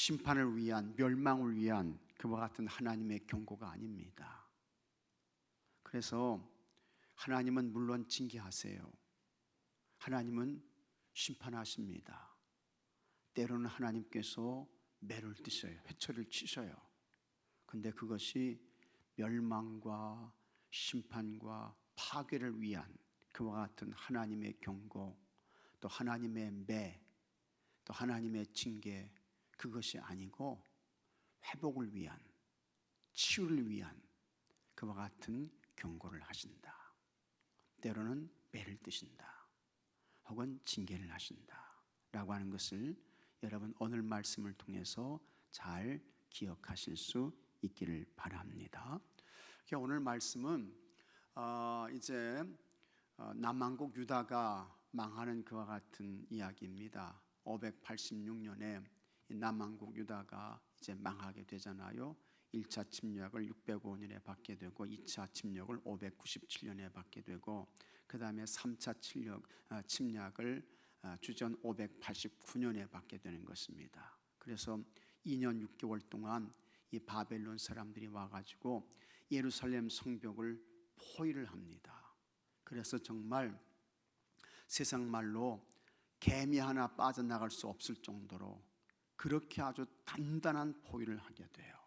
심판을 위한, 멸망을 위한 그와 같은 하나님의 경고가 아닙니다. 그래서 하나님은 물론 징계하세요. 하나님은 심판하십니다. 때로는 하나님께서 매를 뜨셔요. 회초리를 치셔요. 근데 그것이 멸망과 심판과 파괴를 위한 그와 같은 하나님의 경고, 또 하나님의 매, 또 하나님의 징계, 그것이 아니고 회복을 위한, 치유를 위한 그와 같은 경고를 하신다. 때로는 매를 뜨신다. 혹은 징계를 하신다 라고 하는 것을 여러분 오늘 말씀을 통해서 잘 기억하실 수 있기를 바랍니다. 오늘 말씀은 이제 남왕국 유다가 망하는 그와 같은 이야기입니다. 586년에 남왕국 유다가 이제 망하게 되잖아요. 1차 침략을 605년에 받게 되고 2차 침략을 597년에 받게 되고 그 다음에 3차 침략을 주전 589년에 받게 되는 것입니다. 그래서 2년 6개월 동안 이 바벨론 사람들이 와가지고 예루살렘 성벽을 포위를 합니다. 그래서 정말 세상 말로 개미 하나 빠져나갈 수 없을 정도로 그렇게 아주 단단한 포위를 하게 돼요.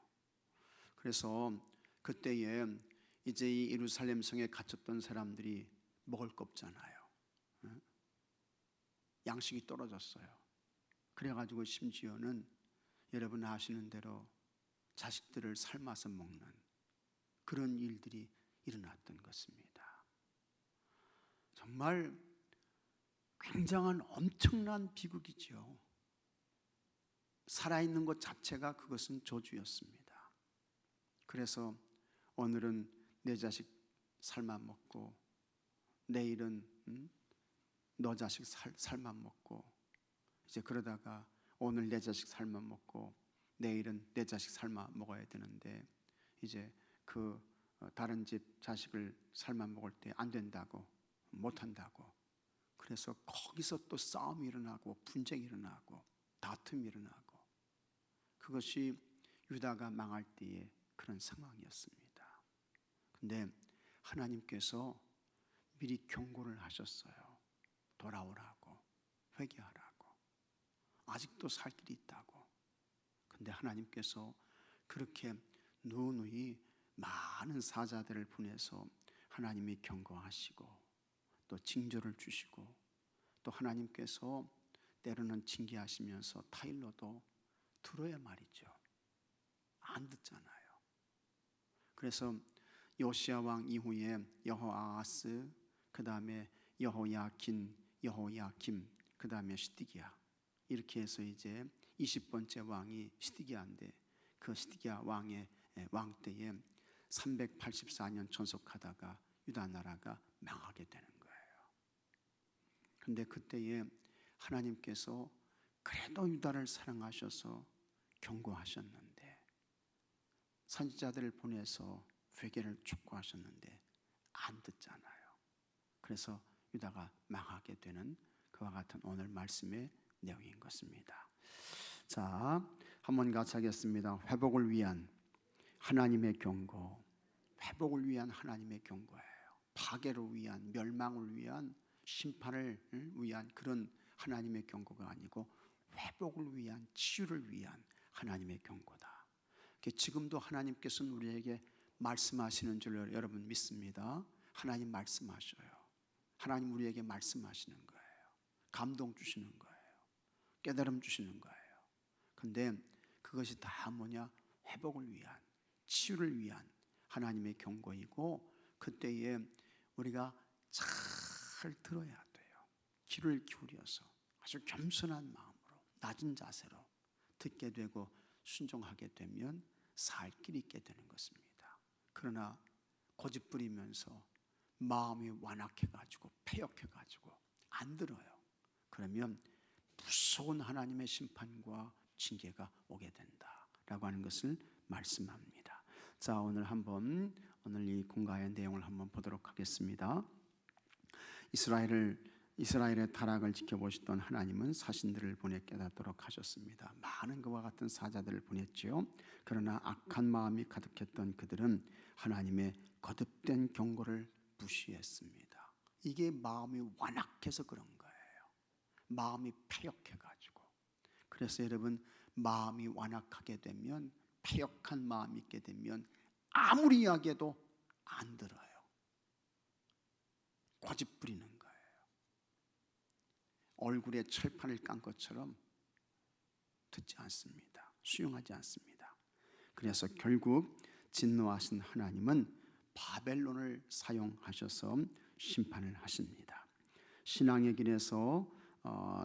그래서 그때에 이제 이 예루살렘 성에 갇혔던 사람들이 먹을 거 없잖아요. 양식이 떨어졌어요. 그래가지고 심지어는 여러분 아시는 대로 자식들을 삶아서 먹는 그런 일들이 일어났던 것입니다. 정말 굉장한 엄청난 비극이죠. 살아있는 것 자체가 그것은 저주였습니다. 그래서 오늘은 내 자식 삶아 먹고 내일은 너 자식 삶아 먹고 이제 그러다가 오늘 내 자식 삶아 먹고 내일은 내 자식 삶아 먹어야 되는데 이제 그 다른 집 자식을 삶아 먹을 때 안 된다고 못한다고 그래서 거기서 또 싸움이 일어나고 분쟁이 일어나고 다툼이 일어나고 그것이 유다가 망할 때의 그런 상황이었습니다. 근데 하나님께서 미리 경고를 하셨어요. 돌아오라고, 회개하라고, 아직도 살 길이 있다고. 근데 하나님께서 그렇게 누누이 많은 사자들을 보내서 하나님이 경고하시고 또 징조를 주시고 또 하나님께서 때로는 징계하시면서 타일러도 들어야 말이죠. 안 듣잖아요. 그래서 요시야 왕 이후에 여호아하스, 그 다음에 여호야긴, 여호야김, 그 다음에 시드기야, 이렇게 해서 이제 20번째 왕이 시드기야인데 그 시드기야 왕의 왕 때에 384년 존속하다가 유다 나라가 망하게 되는 거예요. 그런데 그때에 하나님께서 그래도 유다를 사랑하셔서 경고하셨는데 선지자들을 보내서 회개를 촉구하셨는데 안 듣잖아요. 그래서 유다가 망하게 되는 그와 같은 오늘 말씀의 내용인 것입니다. 자, 한번 같이 하겠습니다. 회복을 위한 하나님의 경고, 회복을 위한 하나님의 경고예요. 파괴를 위한, 멸망을 위한, 심판을 위한 그런 하나님의 경고가 아니고 회복을 위한, 치유를 위한 하나님의 경고다. 지금도 하나님께서는 우리에게 말씀하시는 줄 여러분 믿습니다. 하나님 말씀하셔요. 하나님 우리에게 말씀하시는 거예요. 감동 주시는 거예요. 깨달음 주시는 거예요. 근데 그것이 다 뭐냐? 회복을 위한, 치유를 위한 하나님의 경고이고 그때에 우리가 잘 들어야 돼요. 귀를 기울여서 아주 겸손한 마음으로 낮은 자세로 듣게 되고 순종하게 되면 살 길이 있게 되는 것입니다. 그러나 고집 부리면서 마음이 완악해가지고 패역해가지고 안 들어요. 그러면 무서운 하나님의 심판과 징계가 오게 된다라고 하는 것을 말씀합니다. 자, 오늘 이 공가의 내용을 한번 보도록 하겠습니다. 이스라엘을 이스라엘의 타락을 지켜보시던 하나님은 사신들을 보내 깨닫도록 하셨습니다. 많은 그와 같은 사자들을 보냈지요. 그러나 악한 마음이 가득했던 그들은 하나님의 거듭된 경고를 무시했습니다. 이게 마음이 완악해서 그런 거예요. 마음이 패역해가지고. 그래서 여러분, 마음이 완악하게 되면, 패역한 마음이 있게 되면 아무리 이야기해도 안 들어요. 고집 부리는 거예요. 얼굴에 철판을 깐 것처럼 듣지 않습니다. 수용하지 않습니다. 그래서 결국 진노하신 하나님은 바벨론을 사용하셔서 심판을 하십니다. 신앙의 길에서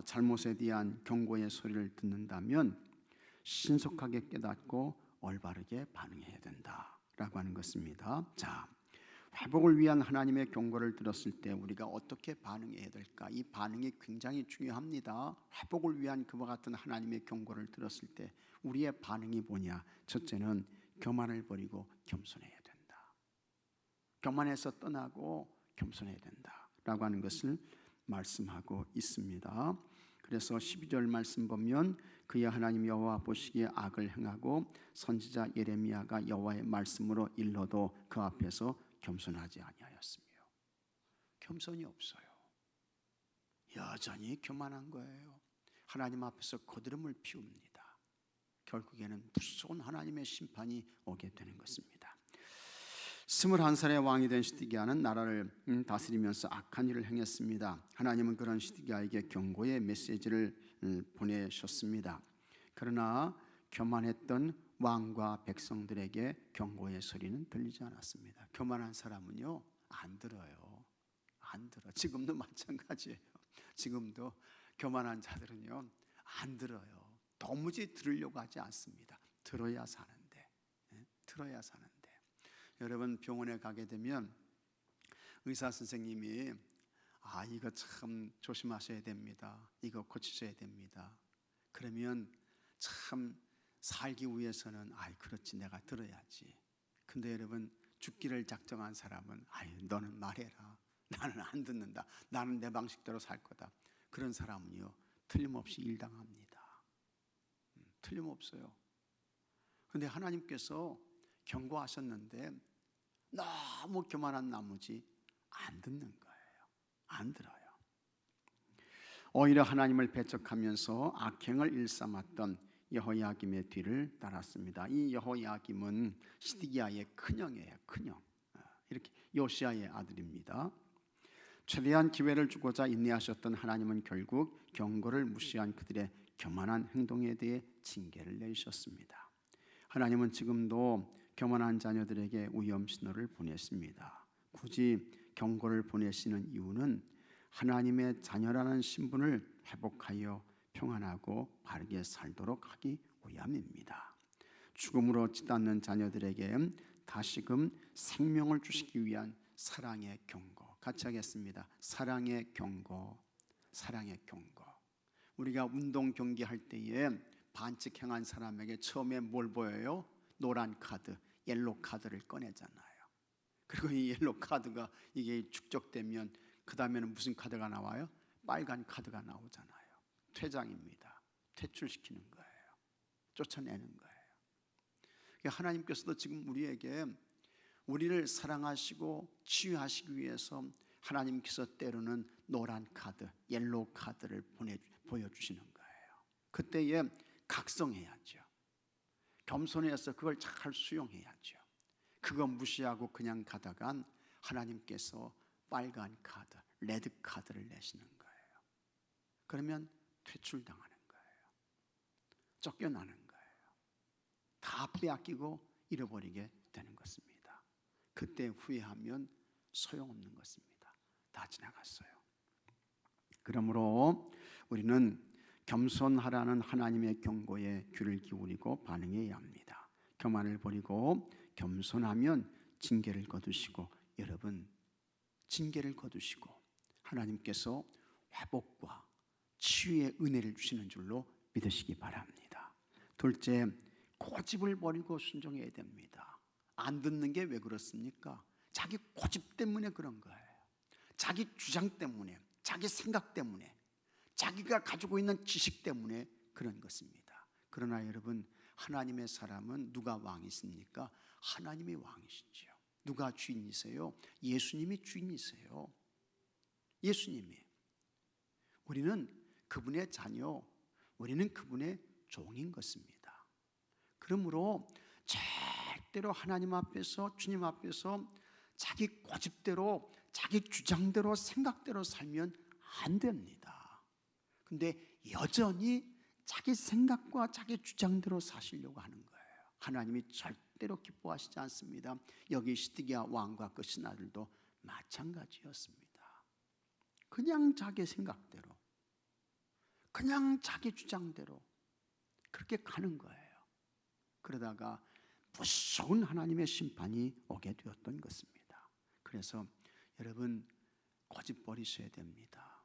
잘못에 대한 경고의 소리를 듣는다면 신속하게 깨닫고 올바르게 반응해야 된다라고 하는 것입니다. 자, 회복을 위한 하나님의 경고를 들었을 때 우리가 어떻게 반응해야 될까? 이 반응이 굉장히 중요합니다. 회복을 위한 그와 같은 하나님의 경고를 들었을 때 우리의 반응이 뭐냐? 첫째는 교만을 버리고 겸손해야 된다. 교만에서 떠나고 겸손해야 된다라고 하는 것을 말씀하고 있습니다. 그래서 12절 말씀 보면 그의 하나님 여호와 보시기에 악을 행하고 선지자 예레미야가 여호와의 말씀으로 일러도 그 앞에서 겸손하지 아니하였으며. 겸손이 없어요. 여전히 교만한 거예요. 하나님 앞에서 거드름을 피웁니다. 결국에는 무서운 하나님의 심판이 오게 되는 것입니다. 21살의 왕이 된 시드기야는 나라를 다스리면서 악한 일을 행했습니다. 하나님은 그런 시드기야에게 경고의 메시지를 보내셨습니다. 그러나 교만했던 왕과 백성들에게 경고의 소리는 들리지 않았습니다. 교만한 사람은요, 안 들어요. 안 들어. 지금도 마찬가지예요. 지금도 교만한 자들은요, 안 들어요. 도무지 들으려고 하지 않습니다. 들어야 사는데. 들어야 사는데. 여러분, 병원에 가게 되면 의사 선생님이 이거 참 조심하셔야 됩니다. 이거 고치셔야 됩니다. 그러면 참 살기 위해서는 그렇지, 내가 들어야지. 근데 여러분, 죽기를 작정한 사람은 너는 말해라. 나는 안 듣는다. 나는 내 방식대로 살 거다. 그런 사람은요, 틀림없이 일당합니다. 틀림없어요. 근데 하나님께서 경고하셨는데 너무 교만한 나머지 안 듣는 거예요. 안 들어요. 오히려 하나님을 배척하면서 악행을 일삼았던 여호야김의 뒤를 따랐습니다. 이 여호야김은 시드기야의 큰형이에요. 큰형. 이렇게 요시야의 아들입니다. 최대한 기회를 주고자 인내하셨던 하나님은 결국 경고를 무시한 그들의 교만한 행동에 대해 징계를 내리셨습니다. 하나님은 지금도 교만한 자녀들에게 위험 신호를 보냈습니다. 굳이 경고를 보내시는 이유는 하나님의 자녀라는 신분을 회복하여 평안하고 바르게 살도록 하기 위함입니다. 죽음으로 치닫는 자녀들에게 다시금 생명을 주시기 위한 사랑의 경고. 같이 하겠습니다. 사랑의 경고. 사랑의 경고. 우리가 운동 경기할 때에 반칙 행한 사람에게 처음에 뭘 보여요? 노란 카드, 옐로 카드를 꺼내잖아요. 그리고 이 옐로 카드가 이게 축적되면 그 다음에는 무슨 카드가 나와요? 빨간 카드가 나오잖아요. 퇴장입니다. 퇴출시키는 거예요. 쫓아내는 거예요. 하나님께서도 지금 우리에게 우리를 사랑하시고 치유하시기 위해서 하나님께서 때로는 노란 카드, 옐로우 카드를 보여주시는 거예요. 그때에 각성해야죠. 겸손해서 그걸 잘 수용해야죠. 그거 무시하고 그냥 가다간 하나님께서 빨간 카드, 레드 카드를 내시는 거예요. 그러면 퇴출당하는 거예요. 쫓겨나는 거예요. 다 빼앗기고 잃어버리게 되는 것입니다. 그때 후회하면 소용없는 것입니다. 다 지나갔어요. 그러므로 우리는 겸손하라는 하나님의 경고에 귀를 기울이고 반응해야 합니다. 교만을 버리고 겸손하면 징계를 거두시고, 여러분, 징계를 거두시고 하나님께서 회복과 치유의 은혜를 주시는 줄로 믿으시기 바랍니다. 둘째, 고집을 버리고 순종해야 됩니다. 안 듣는 게 왜 그렇습니까? 자기 고집 때문에 그런 거예요. 자기 주장 때문에, 자기 생각 때문에, 자기가 가지고 있는 지식 때문에 그런 것입니다. 그러나 여러분, 하나님의 사람은 누가 왕이십니까? 하나님이 왕이시지요. 누가 주인이세요? 예수님이 주인이세요. 예수님이. 우리는 그분의 자녀, 우리는 그분의 종인 것입니다. 그러므로 절대로 하나님 앞에서, 주님 앞에서 자기 고집대로, 자기 주장대로, 생각대로 살면 안 됩니다. 근데 여전히 자기 생각과 자기 주장대로 사시려고 하는 거예요. 하나님이 절대로 기뻐하시지 않습니다. 여기 시드기야 왕과 그 신하들도 마찬가지였습니다. 그냥 자기 생각대로, 그냥 자기 주장대로 그렇게 가는 거예요. 그러다가 무서운 하나님의 심판이 오게 되었던 것입니다. 그래서 여러분, 고집 버리셔야 됩니다.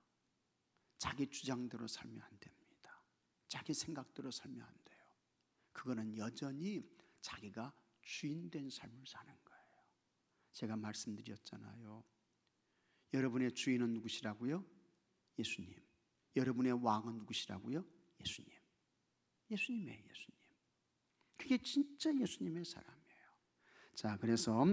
자기 주장대로 살면 안 됩니다. 자기 생각대로 살면 안 돼요. 그거는 여전히 자기가 주인된 삶을 사는 거예요. 제가 말씀드렸잖아요. 여러분의 주인은 누구시라고요? 예수님. 여러분의 왕은 누구시라고요? 예수님. 예수님이에요, 예수님. 그게 진짜 예수님의 사람이에요. 자, 그래서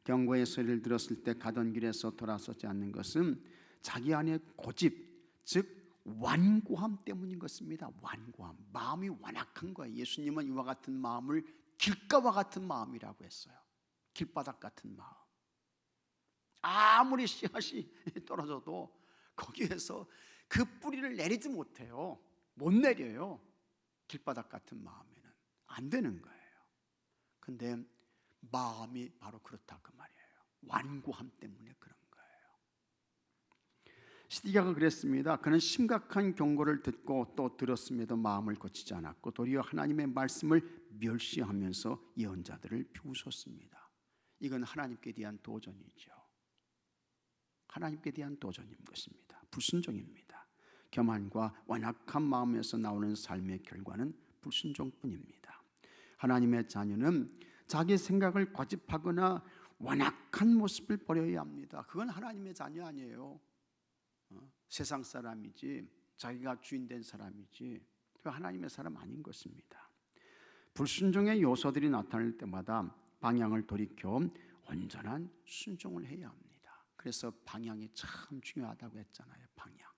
경고의 소리를 들었을 때 가던 길에서 돌아서지 않는 것은 자기 안에 고집, 즉 완고함 때문인 것입니다. 완고함, 마음이 완악한 거예요. 예수님은 이와 같은 마음을 길가와 같은 마음이라고 했어요. 길바닥 같은 마음. 아무리 씨앗이 떨어져도 거기에서 그 뿌리를 내리지 못해요. 못 내려요. 길바닥 같은 마음에는 안 되는 거예요. 근데 마음이 바로 그렇다 그 말이에요. 완고함 때문에 그런 거예요. 시드기야가 그랬습니다. 그는 심각한 경고를 듣고 또 들었음에도 마음을 고치지 않았고 도리어 하나님의 말씀을 멸시하면서 예언자들을 비웃었습니다. 이건 하나님께 대한 도전이죠. 하나님께 대한 도전인 것입니다. 불순종입니다. 교만과 완악한 마음에서 나오는 삶의 결과는 불순종뿐입니다. 하나님의 자녀는 자기 생각을 고집하거나 완악한 모습을 버려야 합니다. 그건 하나님의 자녀 아니에요. 세상 사람이지, 자기가 주인 된 사람이지, 그 하나님의 사람 아닌 것입니다. 불순종의 요소들이 나타날 때마다 방향을 돌이켜 온전한 순종을 해야 합니다. 그래서 방향이 참 중요하다고 했잖아요. 방향.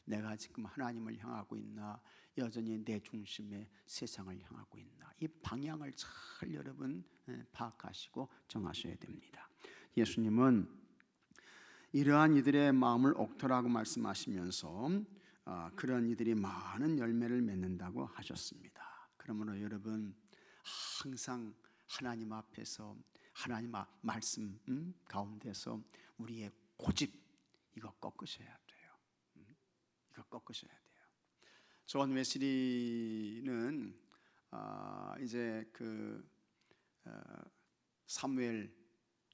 내가 지금 하나님을 향하고 있나, 여전히 내 중심의 세상을 향하고 있나, 이 방향을 잘 여러분 파악하시고 정하셔야 됩니다. 예수님은 이러한 이들의 마음을 옥토라고 말씀하시면서 그런 이들이 많은 열매를 맺는다고 하셨습니다. 그러므로 여러분, 항상 하나님 앞에서, 하나님 말씀 가운데서 우리의 고집, 이거 꺾으셔야 돼요. 이거 꺾으셔야 돼요. 존 웨슬리는 이제 사무엘,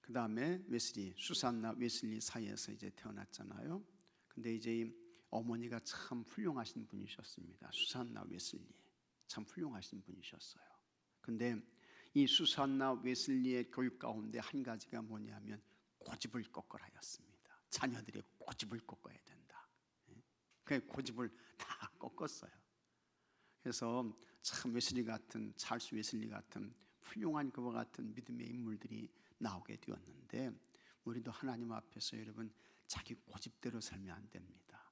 그 다음에 웨슬리, 수산나 웨슬리 사이에서 이제 태어났잖아요. 근데 이제 어머니가 참 훌륭하신 분이셨습니다. 수산나 웨슬리 참 훌륭하신 분이셨어요. 근데 이 수산나 웨슬리의 교육 가운데 한 가지가 뭐냐면 고집을 꺾으라 하였습니다. 자녀들의 고집을 꺾어야 된다. 그 고집을 다 꺾었어요. 그래서 참 웨슬리 같은, 찰스 웨슬리 같은 훌륭한 그와 같은 믿음의 인물들이 나오게 되었는데, 우리도 하나님 앞에서 여러분 자기 고집대로 살면 안 됩니다.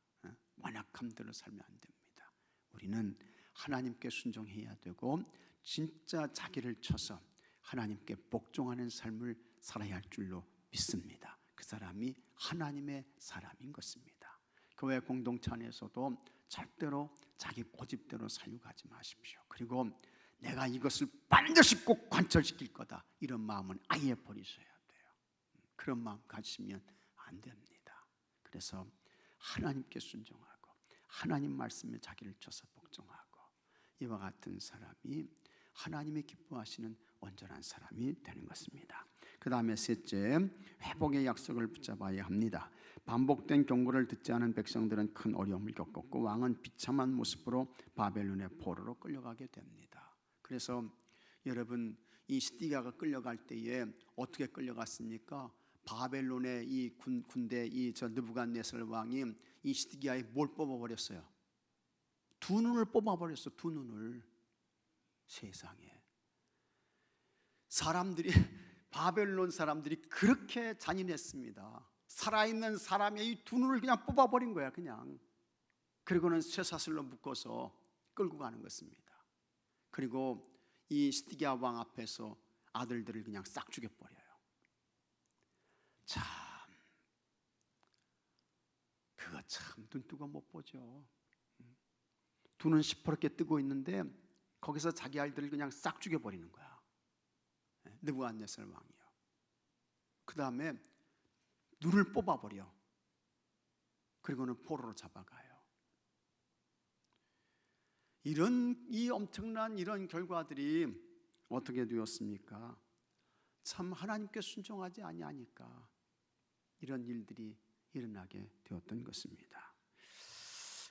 완악함대로 살면 안 됩니다. 우리는 하나님께 순종해야 되고 진짜 자기를 쳐서 하나님께 복종하는 삶을 살아야 할 줄로 믿습니다. 그 사람이 하나님의 사람인 것입니다. 교회 공동체 안에서도 절대로 자기 고집대로 살려고 하지 마십시오. 그리고 내가 이것을 반드시 꼭 관철시킬 거다, 이런 마음은 아예 버리셔야 돼요. 그런 마음 가지시면 안 됩니다. 그래서 하나님께 순종하고 하나님 말씀에 자기를 쳐서 복종하고, 이와 같은 사람이 하나님이 기뻐하시는 온전한 사람이 되는 것입니다. 그 다음에 셋째, 회복의 약속을 붙잡아야 합니다. 반복된 경고를 듣지 않은 백성들은 큰 어려움을 겪었고 왕은 비참한 모습으로 바벨론의 포로로 끌려가게 됩니다. 그래서 여러분, 이 시드기야가 끌려갈 때에 어떻게 끌려갔습니까? 바벨론의 이 군대 이 저 느부갓네살 왕이 이 시드기야에 뭘 뽑아버렸어요? 두 눈을 뽑아버렸어. 두 눈을. 세상에 사람들이 바벨론 사람들이 그렇게 잔인했습니다. 살아있는 사람의 이 두 눈을 그냥 뽑아버린 거야. 그냥. 그리고는 쇠사슬로 묶어서 끌고 가는 것입니다. 그리고 이 시드기야 왕 앞에서 아들들을 그냥 싹 죽여버려요. 참, 그거 참 눈뜨고 못 보죠. 두 눈 시퍼렇게 뜨고 있는데 거기서 자기 아이들을 그냥 싹 죽여버리는 거야. 느부갓네살 왕이요. 그 다음에 눈을 뽑아버려. 그리고는 포로로 잡아가요. 이 엄청난 이런 결과들이 어떻게 되었습니까? 참 하나님께 순종하지 아니하니까 이런 일들이 일어나게 되었던 것입니다.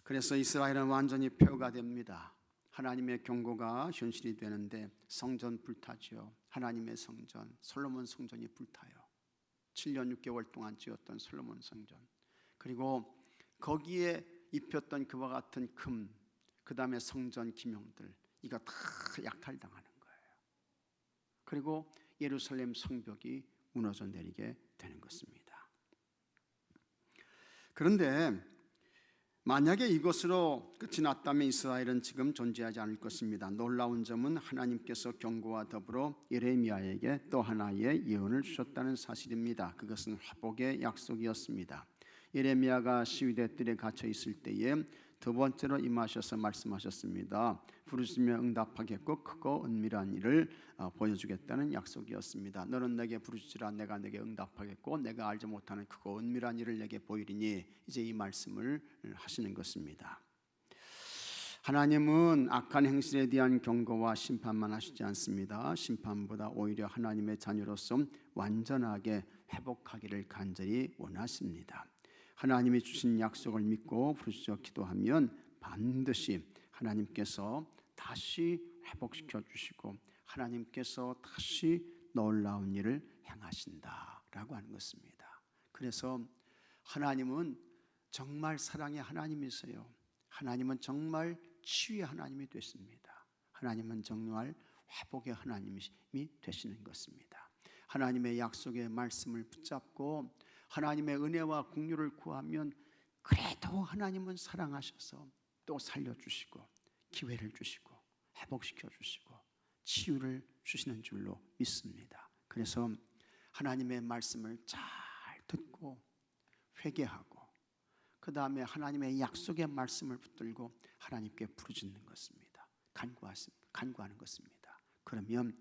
그래서 이스라엘은 완전히 폐허가 됩니다. 하나님의 경고가 현실이 되는데 성전 불타죠. 하나님의 성전, 솔로몬 성전이 불타요. 7년 6개월 동안 지었던 솔로몬 성전. 그리고 거기에 입혔던 그와 같은 금, 그 다음에 성전 기명들, 이거 다 약탈당하는 거예요. 그리고 예루살렘 성벽이 무너져 내리게 되는 것입니다. 그런데 만약에 이것으로 끝이 났다면 이스라엘은 지금 존재하지 않을 것입니다. 놀라운 점은 하나님께서 경고와 더불어 예레미야에게 또 하나의 예언을 주셨다는 사실입니다. 그것은 회복의 약속이었습니다. 예레미야가 시위대 뜰에 갇혀 있을 때에 두 번째로 임하셔서 말씀하셨습니다. 부르시면 응답하겠고 크고 은밀한 일을 보여주겠다는 약속이었습니다. 너는 내게 부르짖으라 내가 내게 응답하겠고 내가 알지 못하는 크고 은밀한 일을 내게 보이리니, 이제 이 말씀을 하시는 것입니다. 하나님은 악한 행실에 대한 경고와 심판만 하시지 않습니다. 심판보다 오히려 하나님의 자녀로서 완전하게 회복하기를 간절히 원하십니다. 하나님이 주신 약속을 믿고 부르짖어 기도하면 반드시 하나님께서 다시 회복시켜 주시고 하나님께서 다시 놀라운 일을 행하신다라고 하는 것입니다. 그래서 하나님은 정말 사랑의 하나님이세요. 하나님은 정말 치유의 하나님이 되십니다. 하나님은 정말 회복의 하나님이 되시는 것입니다. 하나님의 약속의 말씀을 붙잡고 하나님의 은혜와 긍휼을 구하면 그래도 하나님은 사랑하셔서 또 살려주시고 기회를 주시고 회복시켜 주시고 치유를 주시는 줄로 믿습니다. 그래서 하나님의 말씀을 잘 듣고 회개하고 그 다음에 하나님의 약속의 말씀을 붙들고 하나님께 부르짖는 것입니다. 간구하는 것입니다. 그러면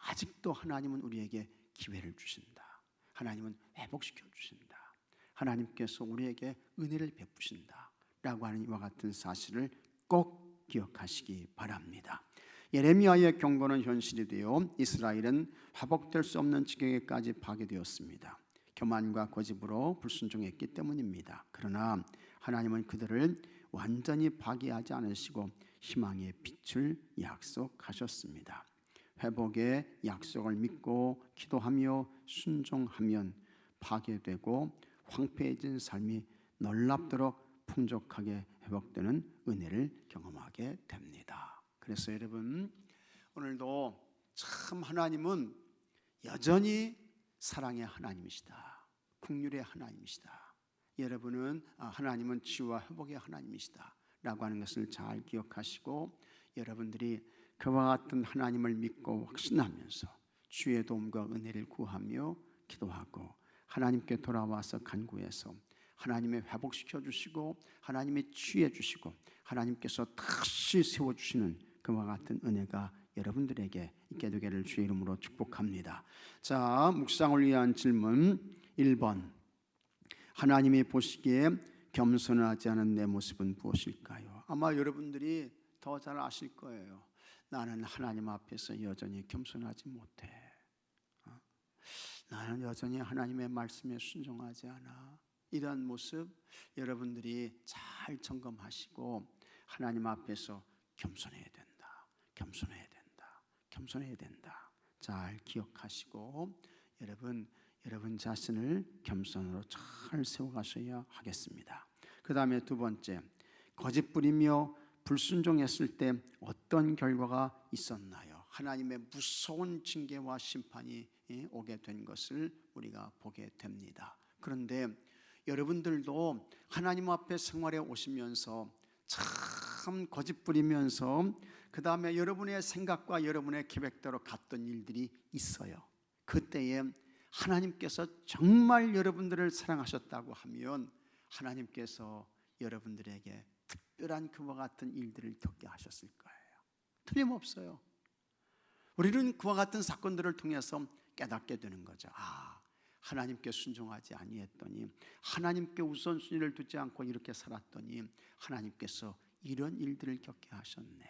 아직도 하나님은 우리에게 기회를 주신다. 하나님은 회복시켜 주신다. 하나님께서 우리에게 은혜를 베푸신다 라고 하는 이와 같은 사실을 꼭 기억하시기 바랍니다. 예레미야의 경고는 현실이 되어 이스라엘은 회복될 수 없는 지경에까지 파괴되었습니다. 교만과 고집으로 불순종했기 때문입니다. 그러나 하나님은 그들을 완전히 파괴하지 않으시고 희망의 빛을 약속하셨습니다. 회복의 약속을 믿고 기도하며 순종하면 파괴되고 황폐해진 삶이 놀랍도록 풍족하게 회복되는 은혜를 경험하게 됩니다. 그래서 여러분, 오늘도 참 하나님은 여전히 사랑의 하나님이시다. 긍휼의 하나님이시다. 여러분은 하나님은 치유와 회복의 하나님이시다 라고 하는 것을 잘 기억하시고 여러분들이 그와 같은 하나님을 믿고 확신하면서 주의 도움과 은혜를 구하며 기도하고 하나님께 돌아와서 간구해서 하나님의 회복시켜 주시고 하나님의 치유해 주시고 하나님께서 다시 세워주시는 그와 같은 은혜가 여러분들에게 있게 되기를 주의 이름으로 축복합니다. 자, 묵상을 위한 질문 1번, 하나님이 보시기에 겸손하지 않은 내 모습은 무엇일까요? 아마 여러분들이 더 잘 아실 거예요. 나는 하나님 앞에서 여전히 겸손하지 못해. 나는 여전히 하나님의 말씀에 순종하지 않아. 이런 모습 여러분들이 잘 점검하시고 하나님 앞에서 겸손해야 된다. 겸손해야 된다. 겸손해야 된다. 잘 기억하시고 여러분 자신을 겸손으로 잘 세워가셔야 하겠습니다. 그 다음에 두 번째, 거짓 부리며 불순종했을 때 어떤 결과가 있었나요? 하나님의 무서운 징계와 심판이 오게 된 것을 우리가 보게 됩니다. 그런데 여러분들도 하나님 앞에 생활에 오시면서 참 거짓 부리면서 그 다음에 여러분의 생각과 여러분의 계획대로 갔던 일들이 있어요. 그때에 하나님께서 정말 여러분들을 사랑하셨다고 하면 하나님께서 여러분들에게 특별한 그와 같은 일들을 겪게 하셨을 거예요. 틀림없어요. 우리는 그와 같은 사건들을 통해서 깨닫게 되는 거죠. 하나님께 순종하지 아니했더니, 하나님께 우선순위를 두지 않고 이렇게 살았더니 하나님께서 이런 일들을 겪게 하셨네.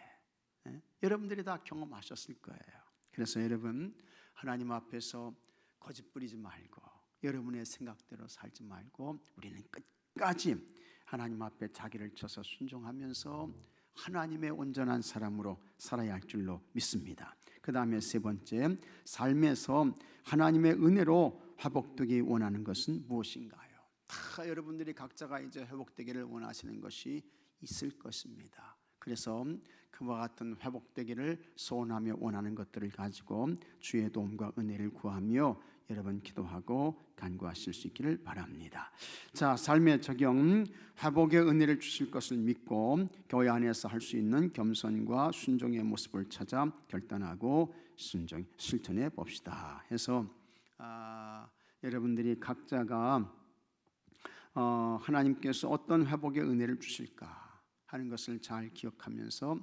여러분들이 다 경험하셨을 거예요. 그래서 여러분, 하나님 앞에서 거짓 부리지 말고 여러분의 생각대로 살지 말고 우리는 끝까지 하나님 앞에 자기를 쳐서 순종하면서 하나님의 온전한 사람으로 살아야 할 줄로 믿습니다. 그 다음에 세 번째, 삶에서 하나님의 은혜로 회복되기 원하는 것은 무엇인가요? 다 여러분들이 각자가 이제 회복되기를 원하시는 것이 있을 것입니다. 그래서 그와 같은 회복되기를 소원하며 원하는 것들을 가지고 주의 도움과 은혜를 구하며 여러분 기도하고 간구하실 수 있기를 바랍니다. 자, 삶의 적용, 회복의 은혜를 주실 것을 믿고 교회 안에서 할 수 있는 겸손과 순종의 모습을 찾아 결단하고 실천해 봅시다. 해서 여러분들이 각자가 하나님께서 어떤 회복의 은혜를 주실까 하는 것을 잘 기억하면서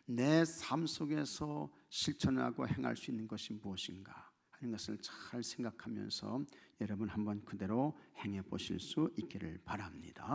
내 삶 속에서 실천하고 행할 수 있는 것이 무엇인가 하는 것을 잘 생각하면서 여러분 한번 그대로 행해 보실 수 있기를 바랍니다.